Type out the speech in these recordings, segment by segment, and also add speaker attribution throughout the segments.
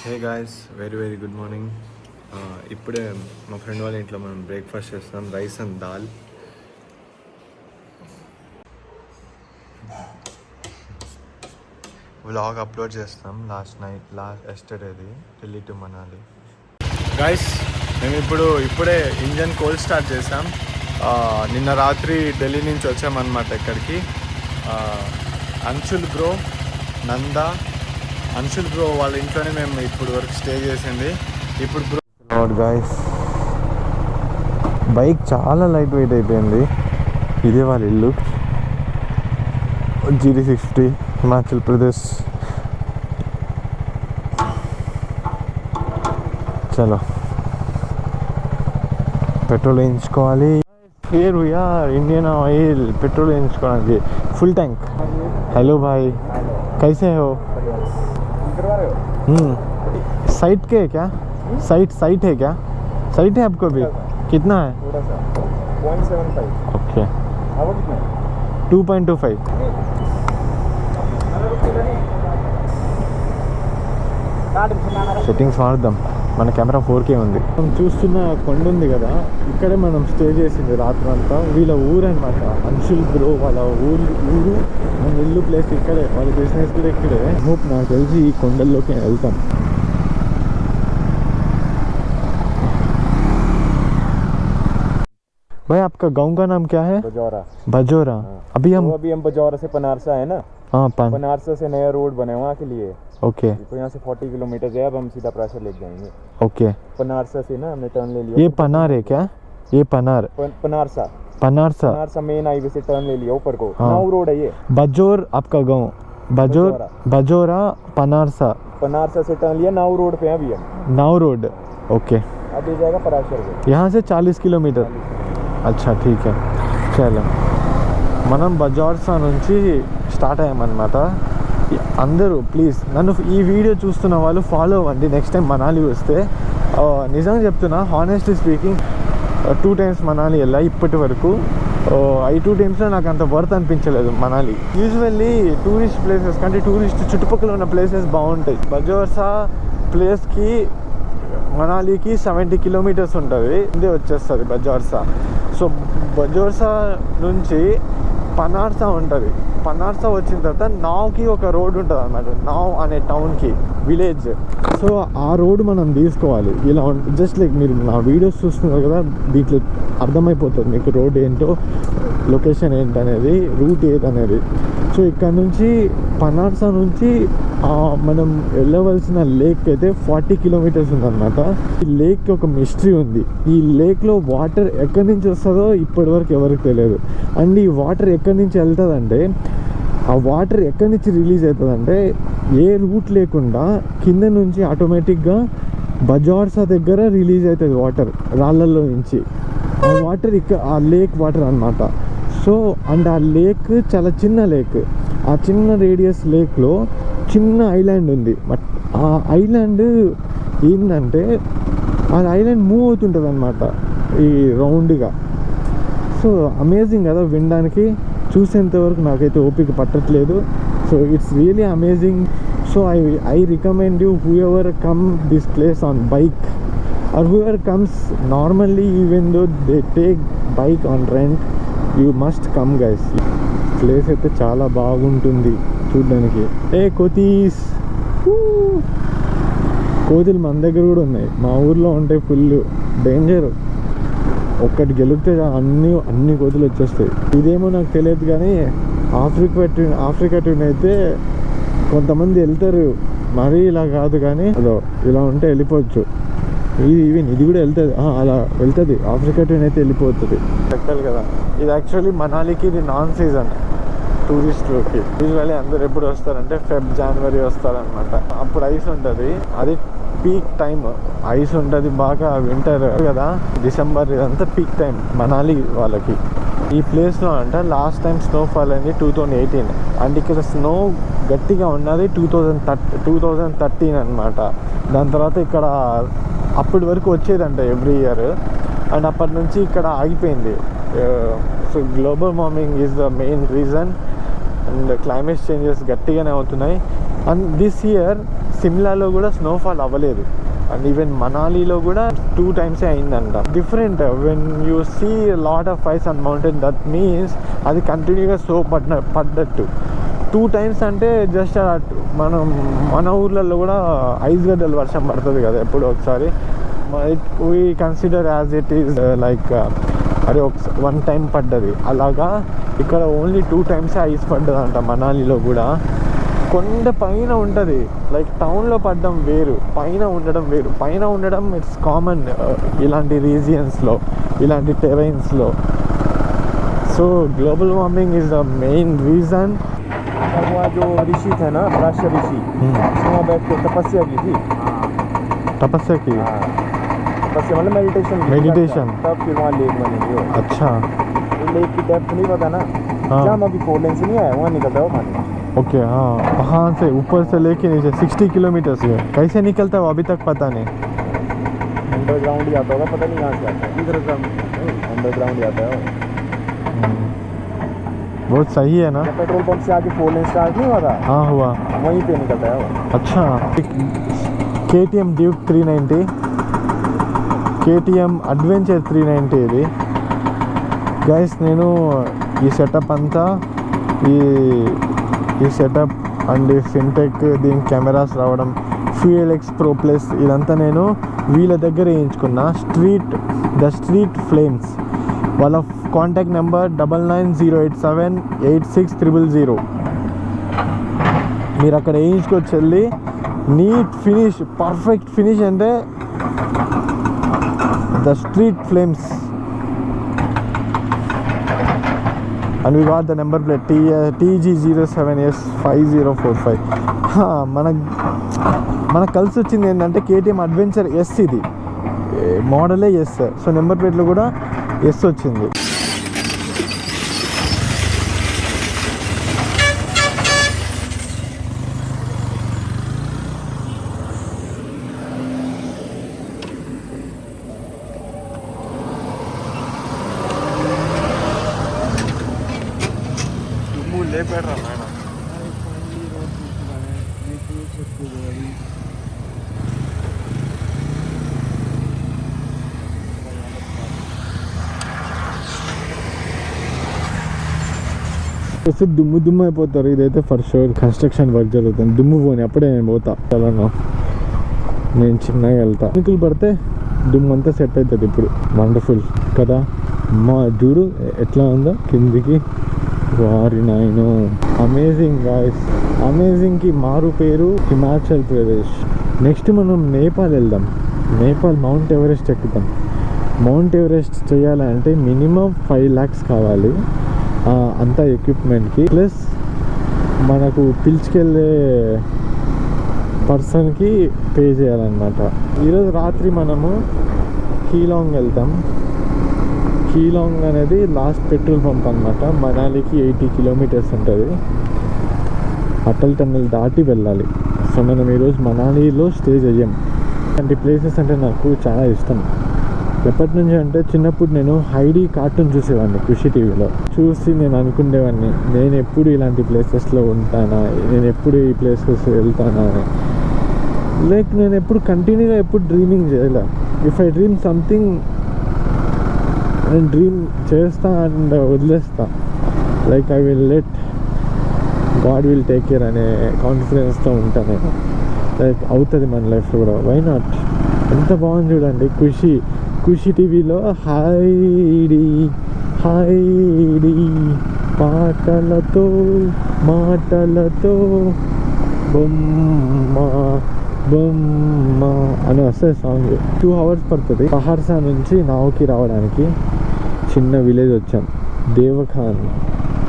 Speaker 1: హే guys, very good morning. ఇప్పుడే మా friend వాళ్ళ ఇంట్లో మనం బ్రేక్ఫాస్ట్ చేస్తాం, rice and dal. Vlog upload చేస్తాం లాస్ట్ ఎస్టర్డేది, ఢిల్లీ టు మనాలి. గాయస్, మేము ఇప్పుడే ఇంజన్ కోల్డ్ స్టార్ట్ చేసాం. నిన్న రాత్రి ఢిల్లీ నుంచి వచ్చామన్నమాట ఇక్కడికి. అంశుల్ బ్రో, నందా, అంశుల్ బ్రో వాళ్ళ ఇంట్లోనే మేము ఇప్పుడు వరకు స్టే చేసింది. ఇప్పుడు బ్రో గాయస్, బైక్ చాలా లైట్ వెయిట్ అయిపోయింది. ఇదే వాళ్ళ ఇల్లు, GD60 హిమాచల్ ప్రదేశ్. చలో పెట్రోల్ వేయించుకోవాలి. ఫేర్ ఇండియన్ ఆయిల్ పెట్రోల్ వేయించుకోవడానికి ఫుల్ ట్యాంక్. हेलो भाई, कैसे हो? साइट के है क्या? साइट है क्या? साइट है आपको भी? कितना है?
Speaker 2: 0.75.
Speaker 1: ओके, 2.25. సెట్టింగ్స్ మారుద్దాం. మన కెమెరా 4K ఉంది. మనం చూస్తున్న కొండ ఉంది కదా, ఇక్కడే మనం స్టే చేసింది రాత్రంతా. వీళ్ళ ఊరు అనమాట, అంశుల్ బ్రో వాళ్ళ ఊరు. మన ఇల్లు ప్లేస్ ఇక్కడే, వాళ్ళ బిజినెస్ కూడా ఇక్కడే. హోప్ నాకు తెలిసి ఈ కొండల్లోకి వెళ్తాం. भाई आपका गांव का नाम क्या है? बजौरा. अभी हम
Speaker 2: बजौरा से पनारसा है ना.
Speaker 1: हाँ,
Speaker 2: पनारसा से नया रोड बने वहाँ के लिए.
Speaker 1: ओके,
Speaker 2: तो यहाँ से 40 किलोमीटर है. अब हम सीधा प्राशर लेके जाएंगे.
Speaker 1: ओके.
Speaker 2: पनारसा से ना हमने टर्न ले लिया.
Speaker 1: ये पनार है क्या? ये पनार पनारसा
Speaker 2: मेन हाईवे से टर्न ले लिया ऊपर को.
Speaker 1: हाँ.
Speaker 2: नाउ रोड है ये.
Speaker 1: बजौर आपका गांव. बजौरा पनारसा
Speaker 2: से टर्न लिया. नाउ रोड पे है अभी हम.
Speaker 1: Now road. ओके,
Speaker 2: अब ये जाएगा पराशर को.
Speaker 1: यहाँ से 40 किलोमीटर. अच्छा, ठीक है. చలో మనం బజార్సా నుంచి స్టార్ట్ అయ్యామన్నమాట. అందరూ ప్లీజ్ నన్ను ఈ వీడియో చూస్తున్న వాళ్ళు ఫాలో అవ్వండి. నెక్స్ట్ టైం మనాలి వస్తే నిజంగా చెప్తున్నా, హానెస్ట్లీ స్పీకింగ్, 2 times మనాలి వెళ్ళా ఇప్పటి వరకు. ఈ 2 timesలో నాకు అంత వర్త్ అనిపించలేదు మనాలి. యూజువల్లీ టూరిస్ట్ ప్లేసెస్ కంటే టూరిస్ట్ చుట్టుపక్కల ఉన్న ప్లేసెస్ బాగుంటాయి. బజార్సా ప్లేస్కి మనాలికి 70 kilometers ఉంటుంది, ఇదే వచ్చేస్తుంది బజార్సా. సో బజార్సా నుంచి పనార్సా ఉంటుంది. పనార్సా వచ్చిన తర్వాత నావ్కి ఒక రోడ్ ఉంటుంది అన్నమాట, నావ్ అనే టౌన్కి, విలేజ్. సో ఆ రోడ్ మనం తీసుకోవాలి. ఇలా జస్ట్ లైక్ మీరు నా వీడియోస్ చూస్తున్నారు కదా, దీంట్లో అర్థమైపోతుంది మీకు రోడ్ ఏంటో, లొకేషన్ ఏంటనేది, రూట్ ఏదనేది. సో ఇక్కడ నుంచి పనార్సా నుంచి మనం వెళ్ళవలసిన లేక్ అయితే 40 kilometers ఉందన్నమాట. ఈ లేక్కి ఒక మిస్టరీ ఉంది. ఈ లేక్లో వాటర్ ఎక్కడి నుంచి వస్తుందో ఇప్పటివరకు ఎవరికి తెలియదు. అండ్ ఈ వాటర్ ఎక్కడి నుంచి వెళ్తుందంటే, ఆ వాటర్ ఎక్కడి నుంచి రిలీజ్ అవుతుందంటే, ఏ రూట్ లేకుండా కింద నుంచి ఆటోమేటిక్గా బజార్సా దగ్గర రిలీజ్ అవుతుంది వాటర్, రాళ్ళల్లో నుంచి. ఆ వాటర్ ఆ లేక్ వాటర్ అన్నమాట. సో అండ్ ఆ లేక్ చాలా చిన్న లేక్. ఆ చిన్న రేడియస్ లేక్లో చిన్న ఐలాండ్ ఉంది. బట్ ఆ ఐలాండ్ ఏంటంటే, ఆ ఐలాండ్ మూవ్ అవుతుంటుంది అన్నమాట ఈ రౌండ్గా. సో అమేజింగ్ కదా వినడానికి. చూసేంతవరకు నాకైతే ఓపిక పట్టట్లేదు. So it's really amazing. So I recommend you, who ever come this place on bike or whoever comes normally, even though they take bike on rent, you must come guys. Place అయితే చాలా బాగుంటుంది చూడడానికి. కోతీస్, కోతులు మన దగ్గర కూడా ఉన్నాయి, మా ఊర్లో ఉంటాయి. Full danger. ఒక్కటి గెలిపితే అన్ని కోతులు వచ్చేస్తాయి. ఇదేమో నాకు తెలియదు కానీ ఆఫ్రికా ట్యూన్ అయితే కొంతమంది వెళ్తారు, మరీ ఇలా కాదు కానీ అదో ఇలా ఉంటే వెళ్ళిపోవచ్చు. ఇది కూడా వెళ్తుంది, అలా వెళ్తుంది. ఆఫ్రికా ట్రైన్ అయితే వెళ్ళిపోతుంది. పెట్టాలి కదా. ఇది యాక్చువల్లీ మనాలికి ఇది నాన్ సీజన్ టూరిస్టులకి. యూజువల్లీ అందరు ఎప్పుడు వస్తారంటే Feb-January వస్తారనమాట. అప్పుడు ఐస్ ఉంటుంది, అది పీక్ టైం. ఐస్ ఉంటుంది బాగా, వింటర్ కదా, డిసెంబర్, ఇదంతా పీక్ టైం మనాలి వాళ్ళకి. ఈ ప్లేస్లో లాస్ట్ టైం స్నోఫాల్ అయింది 2018. అండ్ ఇక్కడ స్నో గట్టిగా ఉన్నది 2013 అనమాట. దాని తర్వాత ఇక్కడ అప్పటి వరకు వచ్చేదంట ఎవ్రీ ఇయర్. అండ్ అప్పటి నుంచి ఇక్కడ ఆగిపోయింది. So global warming is the main reason. And climate changes గట్టిగానే అవుతున్నాయి. అండ్ దిస్ ఇయర్ సిమ్లాలో కూడా స్నోఫాల్ అవ్వలేదు, అండ్ ఈవెన్ మనాలిలో కూడా 2 times అయిందంట. Different when you see lot of ice on mountain, that means అది కంటిన్యూగా స్నో పడ్డట్టు. 2 times అంటే జస్ట్ మన ఊర్లలో కూడా ఐస్ గడ్డలు వర్షం పడుతుంది కదా ఎప్పుడు ఒకసారి. We consider as it is like అరే 1 time పడ్డది అలాగా. ఇక్కడ ఓన్లీ 2 times ఐస్ పడ్డదంట మనాలిలో కూడా. కొండ పైన ఉంటుంది, లైక్ టౌన్లో పడ్డం వేరు, పైన ఉండడం వేరు. పైన ఉండడం ఇట్స్ కామన్ ఇలాంటి రీజియన్స్లో, ఇలాంటి టెరైన్స్లో. So global warming is the main reason.
Speaker 2: वहाँ जो ऋषि थे ना, पराशर ऋषि, वहाँ बैठ के तपस्या की थी.
Speaker 1: तपस्या की?
Speaker 2: तपस्या मतलब मेडिटेशन. तब फिर वहाँ लेक बनी थी.
Speaker 1: अच्छा.
Speaker 2: लेक की डेप्थ नहीं पता ना, जहाँ अभी 4 लेन से नहीं आया वहाँ निकलता है वो पानी.
Speaker 1: ओके, हाँ. वहाँ से ऊपर से लेके नीचे 60 किलोमीटर है. कैसे निकलता है वो अभी तक पता नहीं.
Speaker 2: अंडरग्राउंड ही आता होगा, पता नहीं कहाँ से आता है. अंडरग्राउंड ही आता है.
Speaker 1: बहुत सही है ना.
Speaker 2: पेट्रोल पंप से आगे 4 लेन स्टार्ट नहीं हुआ था?
Speaker 1: हाँ हुआ.
Speaker 2: वहीं पे निकलता है वो.
Speaker 1: अच्छा. KTM ड्यूक 390, KTM అడ్వెంచర్ 390 ఇది. గైస్ నేను ఈ సెటప్ అంతా ఈ సెటప్ అండ్ ఈ ఫిన్టెక్, దీని కెమెరాస్ రావడం, ఫ్యూఎల్ఎక్స్ ప్రో ప్లస్ ఇదంతా నేను వీళ్ళ దగ్గర వేయించుకున్నా. ద స్ట్రీట్ ఫ్లేమ్స్ వాళ్ళ కాంటాక్ట్ నెంబర్ 9908786000. మీరు అక్కడ వేయించుకోవచ్చు వెళ్ళి. నీట్ ఫినిష్, పర్ఫెక్ట్ ఫినిష్ అంటే the street flames. And we got the number plate TG07S5045. మనకు కలిసి వచ్చింది ఏంటంటే KTM అడ్వెంచర్ ఎస్, ఇది మోడలే ఎస్. సో నెంబర్ ప్లేట్లో కూడా ఎస్ వచ్చింది. లేపేడ్రా నాయన. దుమ్ము అయిపోతారు. ఇదైతే ఫర్ షూర్ కన్స్ట్రక్షన్ వర్క్ జరుగుతుంది. దుమ్ము పోని అప్పుడే నేను పోతా. చాలా నేను చిన్నగా వెళ్తా. చినుకులు పడితే దుమ్ము అంతా సెట్ అవుతుంది. ఇప్పుడు వండర్ఫుల్ కదా. మా చూడు ఎట్లా ఉందో కిందికి. వారి నాయను, అమేజింగ్ గాయ్స్. అమేజింగ్కి మారు పేరు హిమాచల్ ప్రదేశ్. నెక్స్ట్ మనం నేపాల్ వెళ్దాం. నేపాల్ మౌంట్ ఎవరెస్ట్ ఎక్కుతాం. మౌంట్ ఎవరెస్ట్ చేయాలంటే మినిమం 5 lakhs కావాలి అంతా ఎక్విప్మెంట్కి. ప్లస్ మనకు పిలుచుకెళ్ళే పర్సన్కి పే చేయాలన్నమాట. ఈరోజు రాత్రి మనము కీలాంగ్ వెళ్తాం. కీలాంగ్ అనేది లాస్ట్ పెట్రోల్ పంప్ అనమాట. మనాలికి 80 kilometers ఉంటుంది. అటల్ టన్నెల్ దాటి వెళ్ళాలి. సో మనం ఈరోజు మనాలిలో స్టే చెయ్యం. అలాంటి ప్లేసెస్ అంటే నాకు చాలా ఇష్టం. ఎప్పటి నుంచి అంటే చిన్నప్పుడు నేను హైడీ కార్టూన్ చూసేవాడిని ఖుషి టీవీలో. చూసి నేను అనుకునేవాడిని, నేను ఎప్పుడు ఇలాంటి ప్లేసెస్లో ఉంటానా, నేను ఎప్పుడు ఈ ప్లేసెస్ వెళ్తానా అని. లైక్ నేను ఎప్పుడు కంటిన్యూగా ఎప్పుడు డ్రీమింగ్ చేయలే. ఇఫ్ ఐ డ్రీమ్ సంథింగ్, నేను డ్రీమ్ చేస్తా అండ్ వదిలేస్తా. Like I will let God will take care అనే కాన్ఫిడెన్స్తో ఉంటాను నేను. లైక్ అవుతుంది మన లైఫ్లో కూడా. Why not? ఎంత బాగుంది చూడండి ఖుషి టీవీలో. హైడీ హైడీ పాటలతో మాటలతో బొమ్మ బొమ్మ అని వస్తుంది సాంగ్. 2 hours పడుతుంది పహార్సా నుంచి నావుకి రావడానికి. చిన్న విలేజ్ వచ్చాం, దేవఖాన్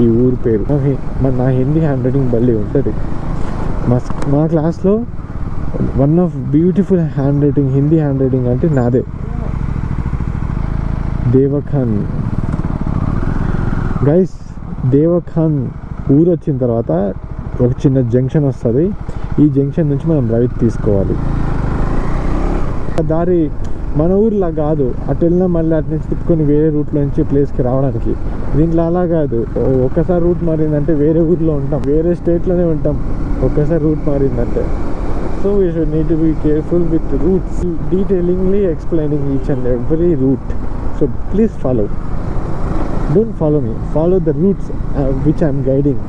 Speaker 1: ఈ ఊరు పేరు. నా హిందీ హ్యాండ్ రైటింగ్ బల్లి ఉంటుంది. మా క్లాస్లో one of beautiful hand writing, Hindi hand writing అంటే నాదే. దేవఖాన్ గైస్. దేవఖాన్ ఊరు వచ్చిన తర్వాత ఒక చిన్న జంక్షన్ వస్తుంది. ఈ జంక్షన్ నుంచి మనం రైట్ తీసుకోవాలి. దారి మన ఊర్లా కాదు, అటు వెళ్ళినా మళ్ళీ అటు నుంచి తిప్పుకొని వేరే రూట్లో నుంచి ప్లేస్కి రావడానికి. దీంట్లో అలా కాదు. ఒక్కసారి రూట్ మారిందంటే వేరే ఊర్లో ఉంటాం, వేరే స్టేట్లోనే ఉంటాం. ఒక్కసారి route మారిందంటే So we should need to be careful with the routes, detailingly explaining each and every route. So please follow. Don't follow me. Follow the routes which I'm guiding.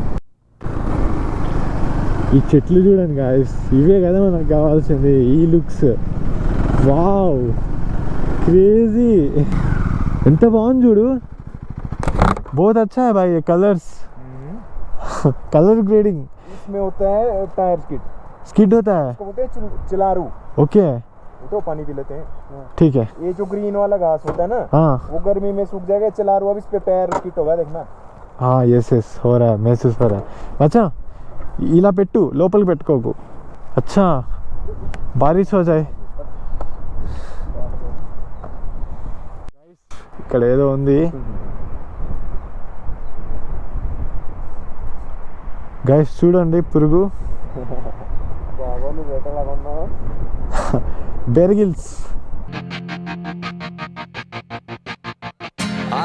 Speaker 1: ఈ చెట్లు చూడండి గాయస్, ఇవే కదా మనకు కావాల్సింది. ఈ లుక్స్ వావ్, క్రేజీ, ఎంత బాగుంది చూడు. बहुत अच्छा है भाई ये कलर्स. कलर ग्रेडिंग
Speaker 2: इसमें होता है टायर
Speaker 1: स्किड होता है.
Speaker 2: इसको बोलते हैं चिलारू.
Speaker 1: ओके
Speaker 2: तो पानी पी लेते हैं.
Speaker 1: ठीक है.
Speaker 2: ये जो ग्रीन वाला घास होता है ना,
Speaker 1: हाँ
Speaker 2: वो गर्मी में सूख जाएगा. चिलारू अब इस पे पैर स्किट होगा, देखना.
Speaker 1: हाँ यस यस हो रहा है, महसूस हो रहा है. अच्छा ఇలా పెట్టు, లోపలికి పెట్టుకోకు. అచ్చా బారిష్ హో జాయ్. ఇక్కడ ఏదో ఉంది గైస్, చూడండి పురుగు. బెర్గిల్స్.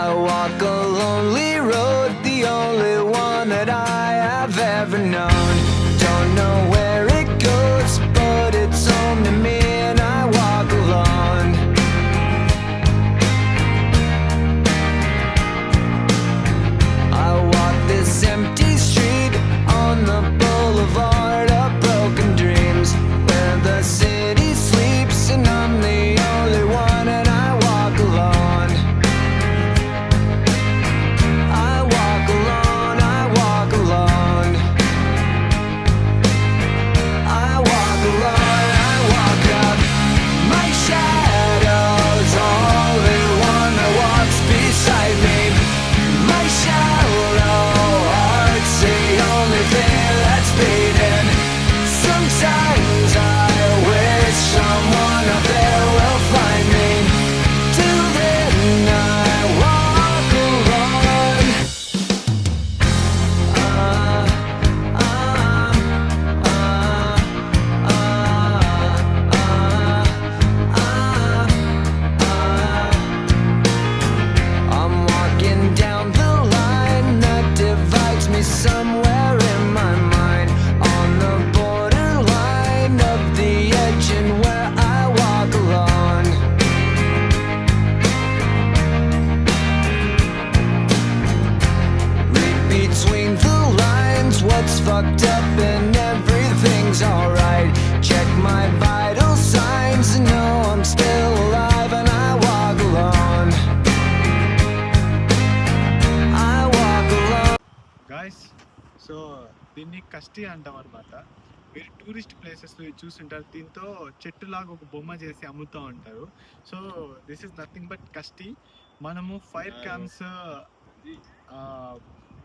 Speaker 3: I walk a lonely road, the only one that I have ever known. Don't know where it goes, but it's home to me, and I walk alone. I walk this empty street on the boulevard of broken dreams, where the city sleeps and I'm the only one, and I walk alone. I walk alone, I walk alone. I walk alone, I walk up. My shadow's only one that walks beside me. My shallow heart's the only thing that's beating. Sometimes I wish someone up there will find me. Till then I walk alone. I'm walking down the line that divides me somewhere in my mind, on the borderline of the edge and where I walk alone. Read between the lines what's fucked up and everything's alright. Check my vital signs and know I'm still alive, and I walk alone. I walk alone.
Speaker 1: Guys, so దీన్ని కష్టి అంటాం అనమాట. మీరు tourist places చూస్తుంటారు, దీంతో చెట్టులాగా ఒక బొమ్మ చేసి అమ్ముతూ ఉంటారు. So this is nothing but కష్టి. మనము ఫైర్ క్యాంప్స్,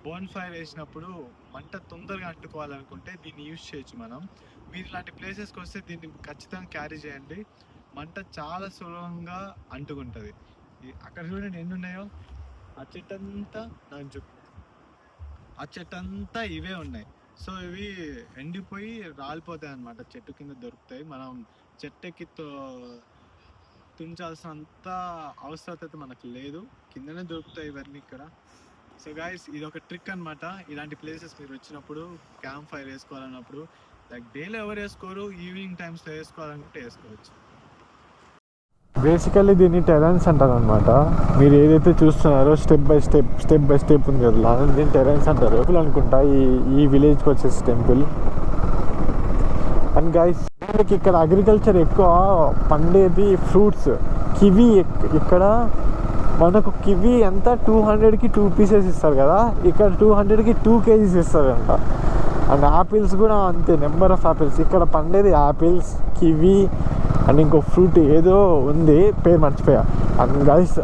Speaker 1: బోన్ ఫైర్ వేసినప్పుడు మంట తొందరగా అంటుకోవాలనుకుంటే దీన్ని యూజ్ చేయొచ్చు మనం. మీరు ఇలాంటి ప్లేసెస్కి వస్తే దీన్ని ఖచ్చితంగా క్యారీ చేయండి, మంట చాలా సులభంగా అంటుకుంటుంది. అక్కడ చూడండి ఎన్ని ఉన్నాయో, ఆ చెట్టంతా ఆ చెట్టంతా ఇవే ఉన్నాయి. సో ఇవి ఎండిపోయి రాలిపోతాయి అన్నమాట, చెట్టు కింద దొరుకుతాయి. మనం చెట్టెక్కి తుంచాల్సినంత అవసరత మనకు లేదు, కిందనే దొరుకుతాయి ఇవన్నీ ఇక్కడ. సో గాయస్, ఇది ఒక ట్రిక్ అనమాట. ఇలాంటి ప్లేసెస్ మీరు వచ్చినప్పుడు క్యాంప్ ఫైర్ వేసుకోవాలన్నప్పుడు, లైక్ డేలో ఎవరు వేసుకోరు, ఈవినింగ్ టైమ్స్లో వేసుకోవాలనుకుంటే వేసుకోవచ్చు. బేసికల్లీ దీన్ని టెరెన్స్ అంటారు అనమాట. మీరు ఏదైతే చూస్తున్నారో స్టెప్ బై స్టెప్ ఉంది కదా, దీన్ని టెరెన్స్ అంటారు. టెంపుల్ అనుకుంటా ఈ విలేజ్కి వచ్చేసి టెంపుల్. అండ్ గైస్, మనకి ఇక్కడ అగ్రికల్చర్ ఎక్కువ పండేది ఫ్రూట్స్. కివీ ఇక్కడ మనకు కివీ ఎంత 200కి 2 పీసెస్ ఇస్తారు కదా, ఇక్కడ 200కి 2 kgs ఇస్తారంట. అండ్ యాపిల్స్ కూడా అంతే, నెంబర్ ఆఫ్ యాపిల్స్. ఇక్కడ పండేది యాపిల్స్, కివీ అండ్ ఇంకో ఫ్రూట్ ఏదో ఉంది, పేరు మర్చిపోయా. అండ్ గైస్,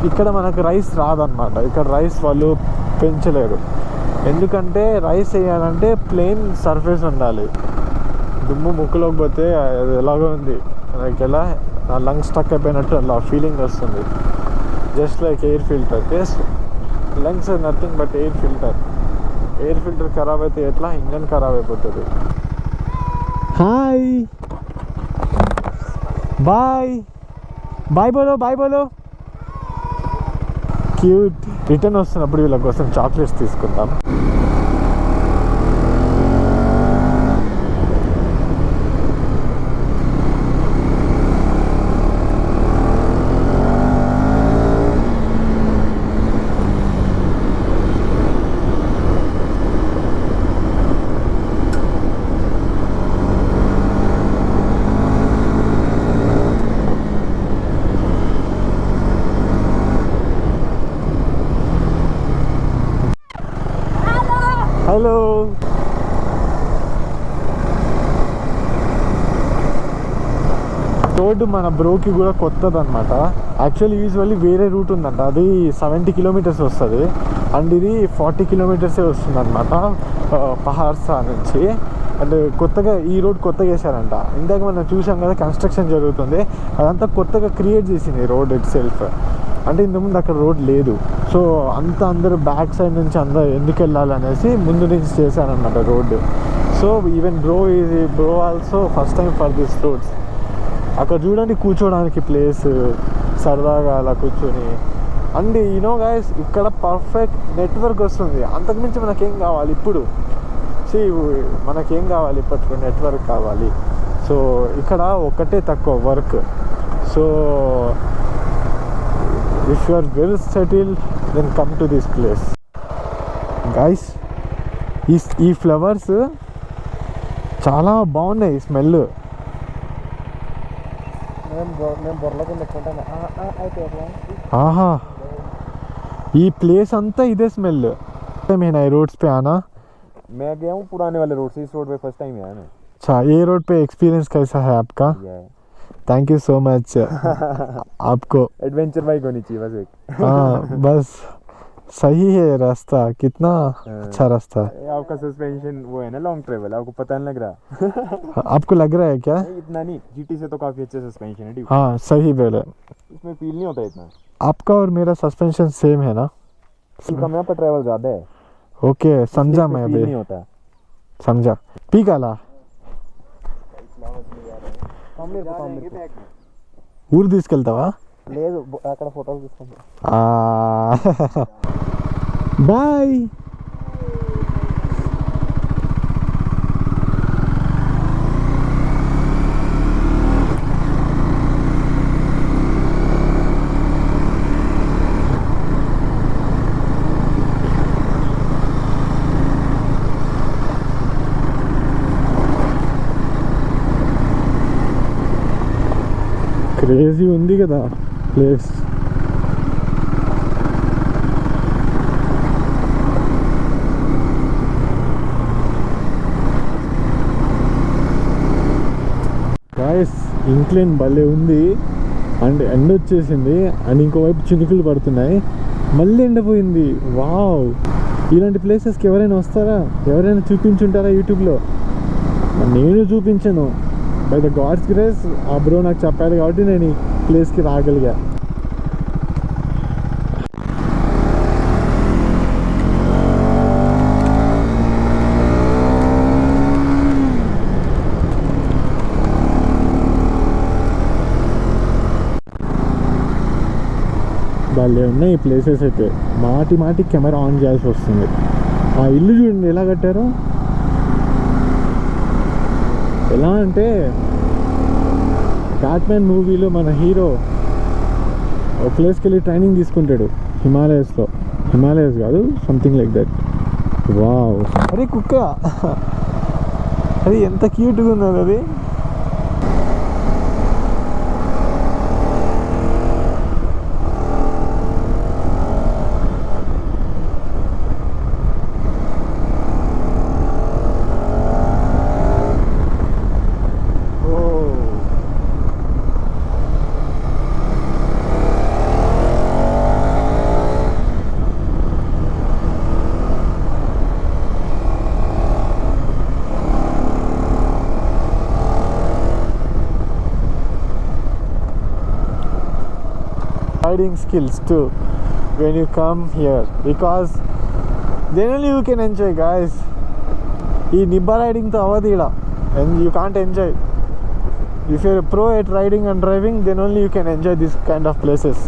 Speaker 1: ఇక్కడ మనకు రైస్ రాదనమాట. ఇక్కడ రైస్ వాళ్ళు పెంచలేరు, ఎందుకంటే రైస్ వేయాలంటే ప్లెయిన్ సర్ఫేస్ ఉండాలి. దుమ్ము ముక్కులోకి పోతే అది ఎలాగో ఉంది, లైక్ ఎలా నా లంగ్స్ స్టక్ అయిపోయినట్టు అలా ఫీలింగ్ వస్తుంది. Just like air filter. Yes, lungs are nothing but air filter. Air filter ఖరాబ్ అయితే ఎట్లా, ఇంజన్ ఖరాబ్ అయిపోతుంది. హాయ్, బాయ్ బాయ్ బోలో. క్యూట్. రిటర్న్ వస్తున్నప్పుడు వీళ్ళ కోసం చాక్లెట్స్ తీసుకుందాం. రోడ్డు మన బ్రోకి కూడా కొత్తది అనమాట. యాక్చువల్లీ యూజువల్లీ వేరే రూట్ ఉందంట, అది 70 కిలోమీటర్స్ వస్తుంది అండ్ ఇది 40 కిలోమీటర్సే వస్తుంది అనమాట పహార్సా నుంచి. అండ్ కొత్తగా ఈ రోడ్ కొత్తగా వేసారంట. ఇందాక మనం చూసాం కదా కన్స్ట్రక్షన్ జరుగుతుంది, అదంతా కొత్తగా క్రియేట్ చేసింది రోడ్ ఇట్ సెల్ఫ్. అంటే ఇంతకుముందు అక్కడ రోడ్ లేదు. సో అంతా అందరూ బ్యాక్ సైడ్ నుంచి అందరూ ఎందుకు వెళ్ళాలనేసి ముందు నుంచి చేశారనమాట road. So even bro also first time for this roads. అక్కడ చూడండి కూర్చోడానికి ప్లేస్, సరదాగా అలా కూర్చొని. అండ్ యూనో గైస్ ఇక్కడ పర్ఫెక్ట్ నెట్వర్క్ వస్తుంది. అంతకుమించి మనకేం కావాలి ఇప్పుడు? మనకేం కావాలి ఇప్పట్లో? నెట్వర్క్ కావాలి. సో ఇక్కడ ఒకటే తక్కువ work. So if you are well settle then come to this place guys. ఈ ఫ్లవర్స్ చాలా బాగున్నాయి స్మెల్. ఆహా, ఈ ప్లేస్ అంతా ఇదే స్మెల్. मैं नए रोड्स पे आना,
Speaker 2: मैं गया हूँ पुराने वाले रोड से, इस रोड पे फर्स्ट टाइम आया मैं.
Speaker 1: अच्छा, ये रोड पे एक्सपीरियंस कैसा है आपका? Thank you so much. आपको
Speaker 2: एडवेंचर बाइक होनी चाहिए बस एक.
Speaker 1: हाँ बस सही है रास्ता, कितना अच्छा रास्ता है.
Speaker 2: आपका सस्पेंशन वो है ना लॉन्ग ट्रेवल, आपको पता नहीं लग रहा.
Speaker 1: आपको लग रहा है क्या?
Speaker 2: इतना नहीं, जीटी से तो काफी अच्छा सस्पेंशन है.
Speaker 1: हाँ सही बोले,
Speaker 2: इसमें फील नहीं होता इतना.
Speaker 1: आपका और मेरा सस्पेंशन सेम है ना?
Speaker 2: कम है पर ट्रेवल ज्यादा है.
Speaker 1: ओके समझा मैं अभी,
Speaker 2: नहीं होता
Speaker 1: समझा. పీకాలా ఊరు తీసుకెళ్తావా?
Speaker 2: లేదు, అక్కడ ఫోటోలు తీసుకుంటా.
Speaker 1: బాయ్. క్రేజీ ఉంది కదా ప్లేస్. గాయస్ ఇంక్లైన్ భలే ఉంది అండ్ ఎండ వచ్చేసింది అండ్ ఇంకోవైపు చినుకులు పడుతున్నాయి, మళ్ళీ ఎండపోయింది. వావ్, ఇలాంటి ప్లేసెస్కి ఎవరైనా వస్తారా? ఎవరైనా చూపించుంటారా యూట్యూబ్లో? నేను చూపించను. బై ద గాడ్స్ గ్రేస్ ఆ బ్రో నాకు చెప్పాడు కాబట్టి నేను ఈ ప్లేస్కి రాగలిగా. భలే ఉన్నాయి ఈ ప్లేసెస్ అయితే. మాటి కెమెరా ఆన్ చేయాల్సి వస్తుంది. ఆ ఇల్లు చూడండి ఎలా కట్టారో. ఎలా అంటే బ్యాట్మ్యాన్ మూవీలో మన హీరో ఒక ప్లేస్కి వెళ్ళి ట్రైనింగ్ తీసుకుంటాడు హిమాలయస్ కాదు, సంథింగ్ లైక్ దట్. వావ్, అరే కుక్క, అది ఎంత క్యూట్గా ఉన్నది అది. riding skills too when you come here, because then only you can enjoy guys. ఈ నిబ్బా రైడింగ్ తో అవది ఇడ, and you can't enjoy. If you're a pro at riding and driving, then only you can enjoy this kind of places.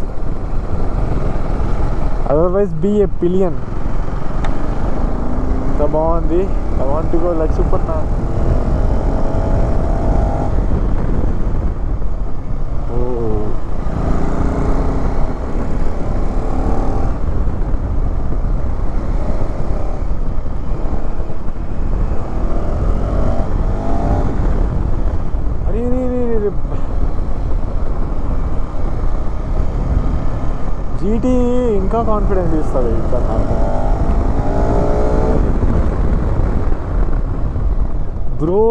Speaker 1: Otherwise be a pillion. The బాగుంది. I want to go like Superman. GT ఇంకా confidence ఇస్తుంది ఇక్కడ నాకు. Bro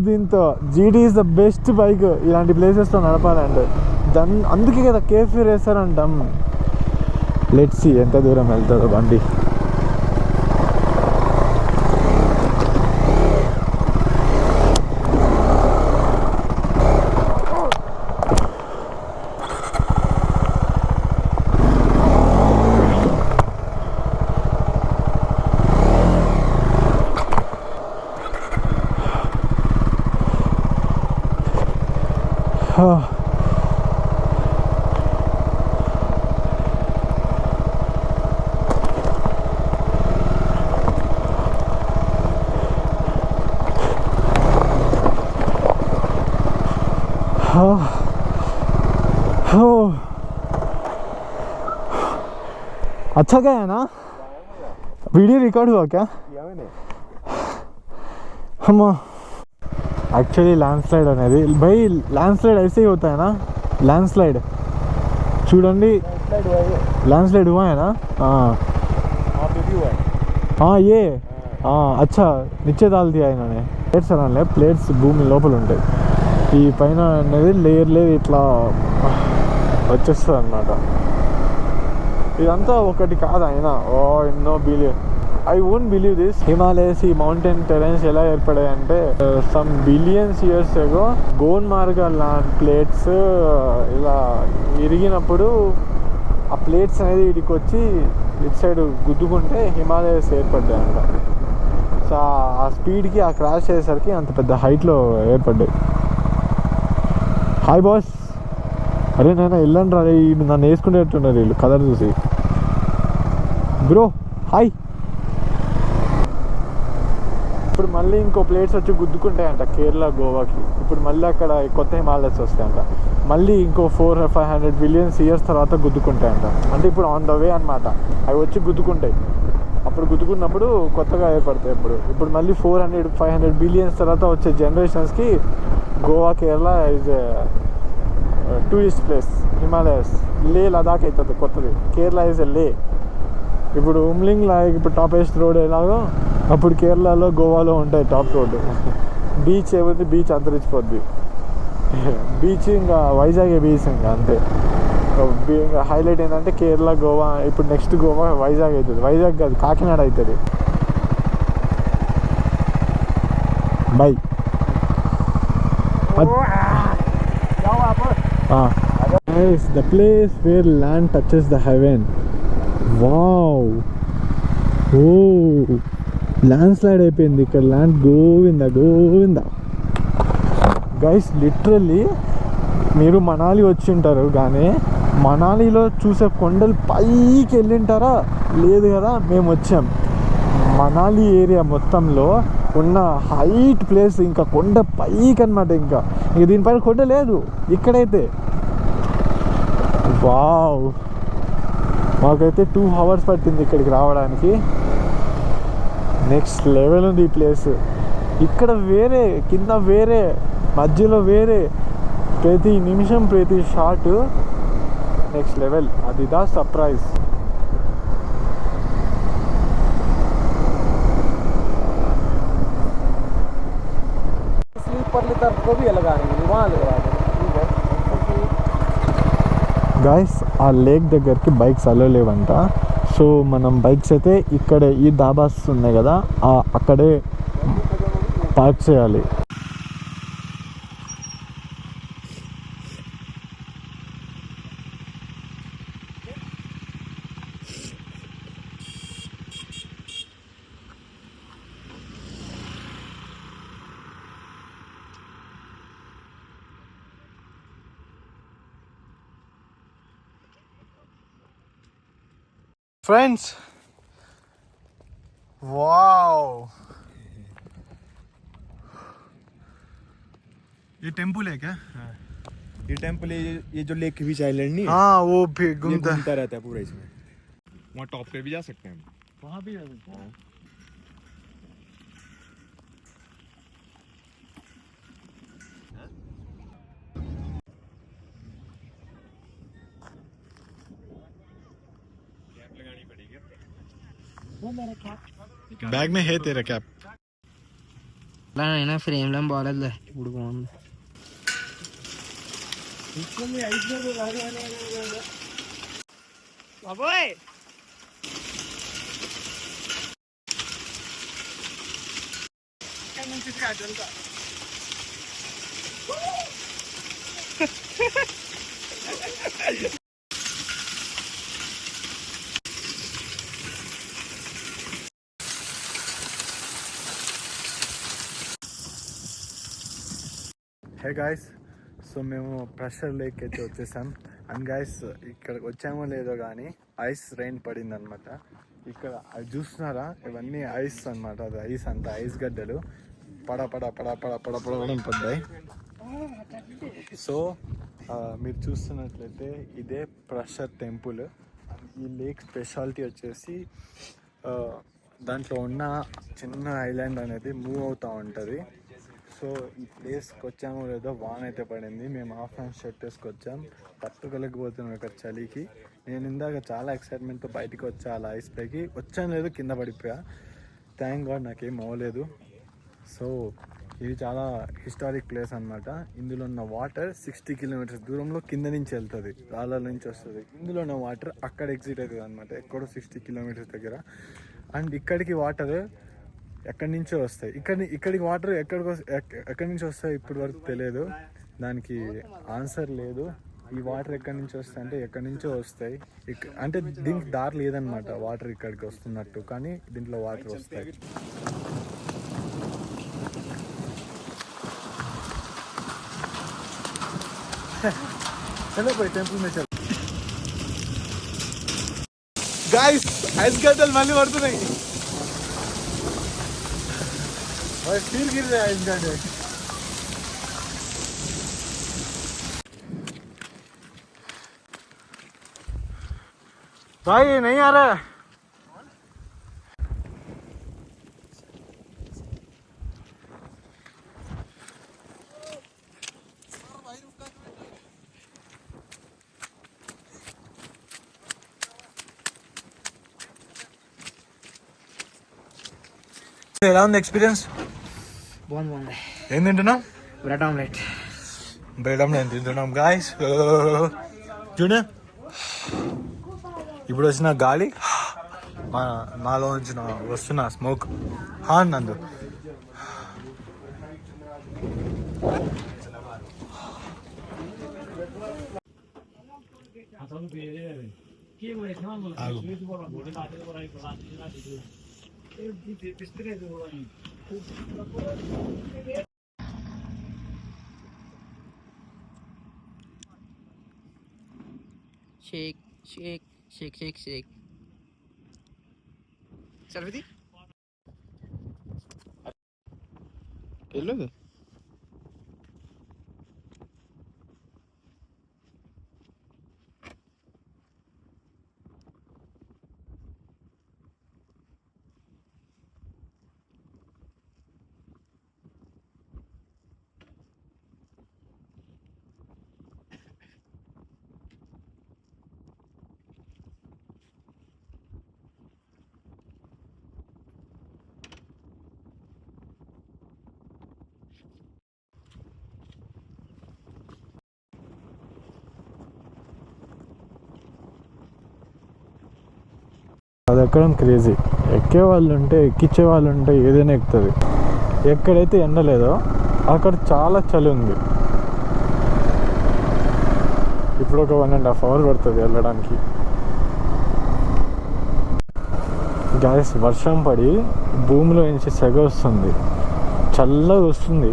Speaker 1: దీంతో GT is the best bike ఇలాంటి ప్లేసెస్లో నడపాలంటే. అందుకే కదా కేఫీ రేసర్ అంటాం. లెట్స్ సీ ఎంత దూరం వెళ్తుందో బండి. अच्छा क्या है ना वीडियो रिकॉर्ड हुआ क्या हम एक्चुअली लैंडस्लाइड అనేది भाई लैंडस्लाइड ऐसे ही होता है ना लैंडस्लाइड చూడండి लैंडस्लाइड हुआ है ना हाँ ये अच्छा नीचे डाल दिया इन्होंने प्लेट्स అనాలే ప్లేట్స్ భూమి లోపల ఉంటాయి ఈ పైన అనేది లేయర్ ఇట్లా వచ్చేస్తుంది అన్నమాట ఇదంతా ఒకటి కాదు అయినా ఎన్నో I won't believe this Himalayas ఈ మౌంటైన్ టెరెన్స్ ఎలా ఏర్పడాయంటే సమ్ బిలియన్స్ ఇయర్స్ ఎగో గోన్ మార్గ లాంటి ప్లేట్స్ ఇలా ఇరిగినప్పుడు ఆ ప్లేట్స్ అనేది ఇడికి వచ్చి ఇటు సైడ్ గుద్దుకుంటే హిమాలయస్ ఏర్పడ్డాయంట. సో ఆ స్పీడ్కి ఆ క్రాష్ అయ్యేసరికి అంత పెద్ద హైట్లో ఏర్పడ్డాయి. హాయ్ బాస్, అరే నేను వెళ్ళండి రా, నన్ను వేసుకునేట్టున్నారు వీళ్ళు కలర్ చూసి. Bro hi. ఇప్పుడు మళ్ళీ ఇంకో ప్లేట్స్ వచ్చి గుద్దుకుంటాయంట కేరళ గోవాకి. ఇప్పుడు మళ్ళీ అక్కడ కొత్త హిమాలయస్ వస్తాయంట. మళ్ళీ ఇంకో 400-500 బిలియన్స్ ఇయర్స్ తర్వాత గుద్దుకుంటాయంట. అంటే ఇప్పుడు ఆన్ ద వే అనమాట. అవి వచ్చి గుద్దుకుంటాయి. అప్పుడు గుద్దుకున్నప్పుడు కొత్తగా ఏర్పడతాయి. ఇప్పుడు మళ్ళీ 400-500 బిలియన్స్ తర్వాత వచ్చే జనరేషన్స్కి Goa Kerala is tourist place. Himalayas Leh Ladakh అవుతుంది కొత్తది. కేరళ ఈజ్ ఎ లే. ఇప్పుడు ఉమ్లింగ్ ఇప్పుడు టాపెస్ట్ రోడ్ ఎలాగో అప్పుడు కేరళలో గోవాలో ఉంటాయి టాప్ రోడ్డు. బీచ్ ఏమైతే బీచ్ అంతరించిపోద్ది. బీచ్ ఇంకా వైజాగ్ బీచ్ ఇంకా అంతే. ఇంకా హైలైట్ ఏంటంటే కేరళ గోవా. ఇప్పుడు నెక్స్ట్ గోవా వైజాగ్ అవుతుంది. వైజాగ్ కాదు కాకినాడ అవుతుంది. By the place where land touches the heaven. Wow, oh landslide అయిపోయింది ఇక్కడ. Land Govinda guys. లిటరల్లీ మీరు మనాలి వచ్చి ఉంటారు కానీ మనాలిలో చూసే కొండలు పైకి వెళ్ళింటారా? లేదు కదా. మేము వచ్చాం మనాలి ఏరియా మొత్తంలో ఉన్న హైట్ ప్లేస్ ఇంకా కొండ పైకి అనమాట. ఇంకా దీనిపైన కొండ లేదు ఇక్కడైతే. వావ్, మాకైతే 2 hours పట్టింది ఇక్కడికి రావడానికి. నెక్స్ట్ లెవెల్ ఉంది ఈ ప్లేస్. ఇక్కడ వేరే, కింద వేరే, మధ్యలో వేరే, ప్రతి నిమిషం ప్రతి షాట్ నెక్స్ట్ లెవెల్. అదిదా సర్ప్రైజ్.
Speaker 2: स्लीपर तरफ को भी अलग आने के वहाँ लगा
Speaker 1: గాయస్ ఆ లేక్ దగ్గరికి బైక్స్ అలో లేవంట. సో మనం బైక్స్ అయితే ఇక్కడే ఈ దాబాస్ ఉన్నాయి కదా అక్కడే పార్క్ చేయాలి. फ्रेंड्स वाओ, ये टेम्पल है क्या?
Speaker 2: ये टेम्पल ये जो लेक बीच आइलैंड नहीं है,
Speaker 1: हाँ वो भी घूमता
Speaker 2: रहता है पूरा इसमें. वहाँ टॉप पे भी जा सकते हैं.
Speaker 1: वहाँ भी जा सकते हैं. बैग में है तेरा कैप.
Speaker 4: అయినా ఫ్రేమ్లో బాగాలేదులే, ఇప్పుడు బాగుంది. బాబోయ్
Speaker 1: హే గాయస్, సో మేము ప్రెషర్ లేక్ అయితే వచ్చేసాం. అండ్ గాయస్ ఇక్కడికి వచ్చామో లేదో కానీ ఐస్ రైన్ పడింది అనమాట. ఇక్కడ అది చూస్తున్నారా, ఇవన్నీ ఐస్ అనమాట. అది ఐస్ అంతా ఐస్ గడ్డలు పడ పడ పడ పడ పడ పడడం పడ్డాయి. సో మీరు చూస్తున్నట్లయితే ఇదే ప్రెషర్ టెంపుల్. ఈ లేక్ స్పెషాలిటీ వచ్చేసి దాంట్లో ఉన్న చిన్న ఐలాండ్ అనేది మూవ్ అవుతూ ఉంటుంది. సో ఈ ప్లేస్కి వచ్చామో లేదో వాన అయితే పడింది. మేము హాఫ్ హ్యాండ్ షర్ట్ వేసుకొచ్చాం, తట్టుకోలేకపోతున్నాం ఇక్కడ చలికి. నేను ఇందాక చాలా ఎక్సైట్మెంట్తో బయటికి వచ్చా అలా ఐస్ పైకి. వచ్చాను లేదు, కింద పడిపోయా. థ్యాంక్ గాడ్ నాకేం అవ్వలేదు. సో ఇది చాలా హిస్టారిక్ ప్లేస్ అనమాట. ఇందులో ఉన్న వాటర్ 60 కిలోమీటర్స్ దూరంలో కింద నుంచి వెళ్తుంది, రాళ్ళ నుంచి వస్తుంది. ఇందులో ఉన్న వాటర్ అక్కడ ఎగ్జిట్ అవుతుంది అనమాట, ఎక్కడో 60 కిలోమీటర్స్ దగ్గర. అండ్ ఇక్కడికి వాటర్ ఎక్కడి నుంచో వస్తాయి. ఇక్కడికి వాటర్ ఎక్కడి నుంచి వస్తాయి ఇప్పటి వరకు తెలియదు, దానికి ఆన్సర్ లేదు. ఈ వాటర్ ఎక్కడి నుంచి వస్తాయి అంటే ఎక్కడి నుంచో వస్తాయి. అంటే దీనికి దారి లేదనమాట వాటర్ ఇక్కడికి వస్తున్నట్టు, కానీ దీంట్లో వాటర్ వస్తాయి. చలో పోయి టెంపుల్ మీద చలో. గాయ్స్ ఐస్ గడ్డలు మళ్ళీ పడుతున్నాయి. फील गिर रहा है इस गाने. भाई नहीं आ रहा है. ఎలా ఉంది ఎక్స్పీరియన్స్?
Speaker 4: బాగుంది.
Speaker 1: ఏం తింటున్నాం?
Speaker 4: Bread omelette.
Speaker 1: బ్రెడ్ ఆమ్లెట్ తింటున్నాం గాయస్. చూడు ఇప్పుడు వచ్చిన గాలి, మాలో వచ్చిన వస్తున్న స్మోక్. నందు
Speaker 4: షేక్ షేక్ షేక్ షేక్ షేక్. సెల్ఫీ వెళ్ళు.
Speaker 1: అది ఎక్కడం క్రేజీ. ఎక్కే వాళ్ళు ఉంటే, ఎక్కించే వాళ్ళు ఉంటే ఏదైనా ఎక్కుతుంది. ఎక్కడైతే ఎండ లేదో అక్కడ చాలా చలి ఉంది. ఇప్పుడు ఒక 1.5 hours పడుతుంది వెళ్ళడానికి. గ్యాస్ వర్షం పడి భూమిలో నుంచి సెగ వస్తుంది, చల్లగా వస్తుంది.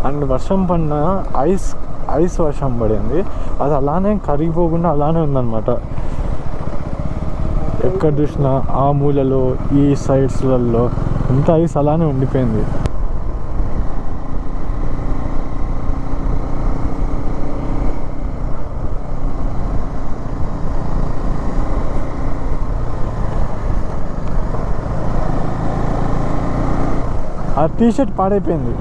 Speaker 1: అండ్ వర్షం పడిన ఐస్ వర్షం పడింది, అది అలానే కరిగిపోకుండా అలానే ఉందన్నమాట. ఎక్కడ చూసినా ఆ మూలలో ఈ సైడ్స్లలో అంతా ఐస్ అలానే ఉండిపోయింది. ఆ టీషర్ట్ పాడైపోయింది.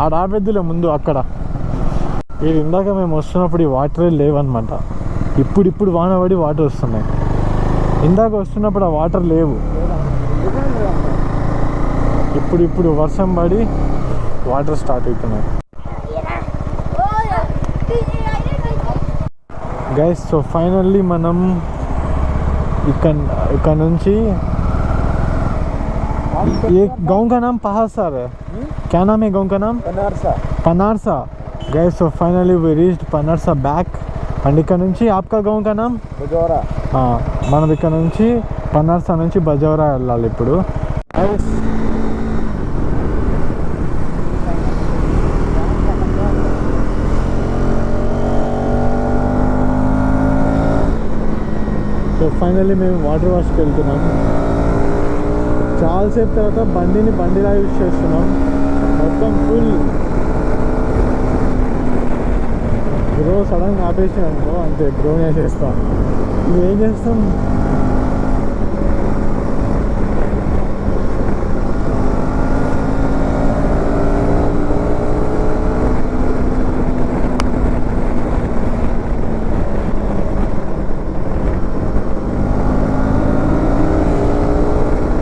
Speaker 1: ఆడ ఆపేద్దులే ముందు అక్కడ. ఇది ఇందాక మేము వస్తున్నప్పుడు ఈ వాటరే లేవన్నమాట. ఇప్పుడు వాన పడి వాటర్ వస్తున్నాయి. ఇందాక వస్తున్నప్పుడు ఆ వాటర్ లేవు. ఇప్పుడు వర్షం పడి వాటర్ స్టార్ట్ అవుతున్నాయి. గైస్ సో ఫైనల్లీ మనం ఇక్కడ నుంచి ये गांव का नाम पहासा है. क्या नाम है गांव का नाम? पनारसा. गए so finally we reached Panarasa back. And ఇక్కడ నుంచి आपका गांव का नाम?
Speaker 2: బజౌరా.
Speaker 1: మనం ఇక్కడ నుంచి పనార్సా నుంచి బజౌరా వెళ్ళాలి ఇప్పుడు. సో ఫైనల్లీ మేము వాటర్ వాష్కి వెళ్తున్నాం. చాలాసేపు తర్వాత బండిలా యూజ్ చేస్తున్నాం. మొత్తం ఫుల్ బ్రో సడన్గా ఆపేసి అనుకో అంతే బ్రోనే చేస్తాం. ఏం చేస్తాం?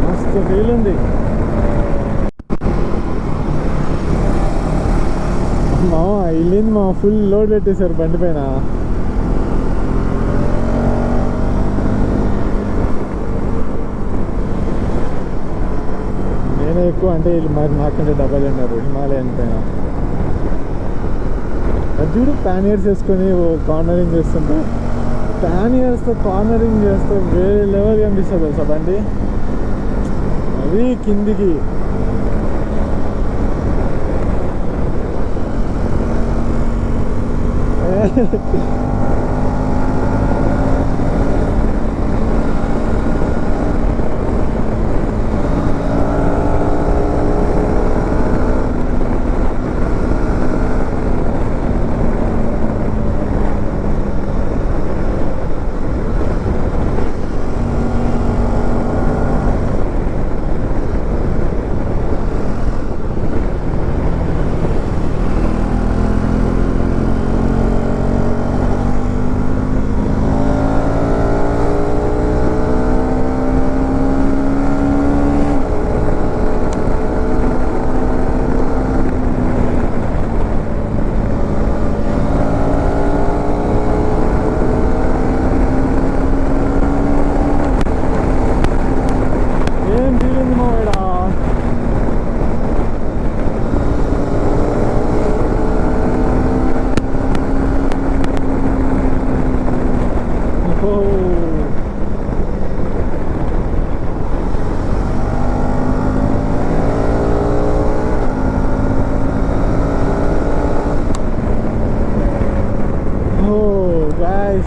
Speaker 1: మస్తు ఫీల్ ఉంది. మామ వెళ్ళింది మా ఫుల్ లోడ్ పెట్టేశారు బండి పైన. నేనే ఎక్కువ అంటే వీళ్ళు మరి నాకంటే డబ్బులు ఉన్నారు హిమాలయన్ పైన. అది చూడు ప్యానియర్స్ వేసుకొని కార్నరింగ్ చేస్తుంటే ప్యానియర్స్తో కార్నరింగ్ చేస్తే వేరే లెవెల్ కనిపిస్తుంది తెలుసా బండి. అది కిందికి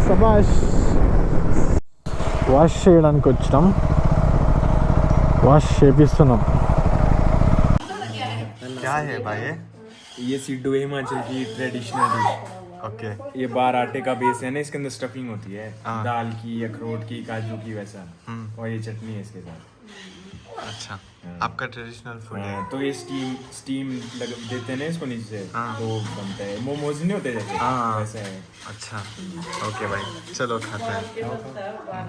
Speaker 1: సబాష్. వాష్ చేయడానికి వచ్చినాం, వాష్ చేపిస్తున్నాం. क्या है भाई?
Speaker 2: ये सिड्डू है हिमाचल की ट्रेडिशनल डिश.
Speaker 1: ओके.
Speaker 2: ये बार आटे का बेस है ना, इसके अंदर स्टफिंग होती है दाल की, अखरोट की, काजू की, वैसा. और ये चटनी है इसके साथ.
Speaker 1: अच्छा, आपका ट्रेडिशनल फूड है.
Speaker 2: तो ये स्टीम देते हैं ना इसको नीचे, तो बनता है. मोमोज नहीं होते जैसे, वैसा है.
Speaker 1: अच्छा ओके भाई, चलो खाते हैं.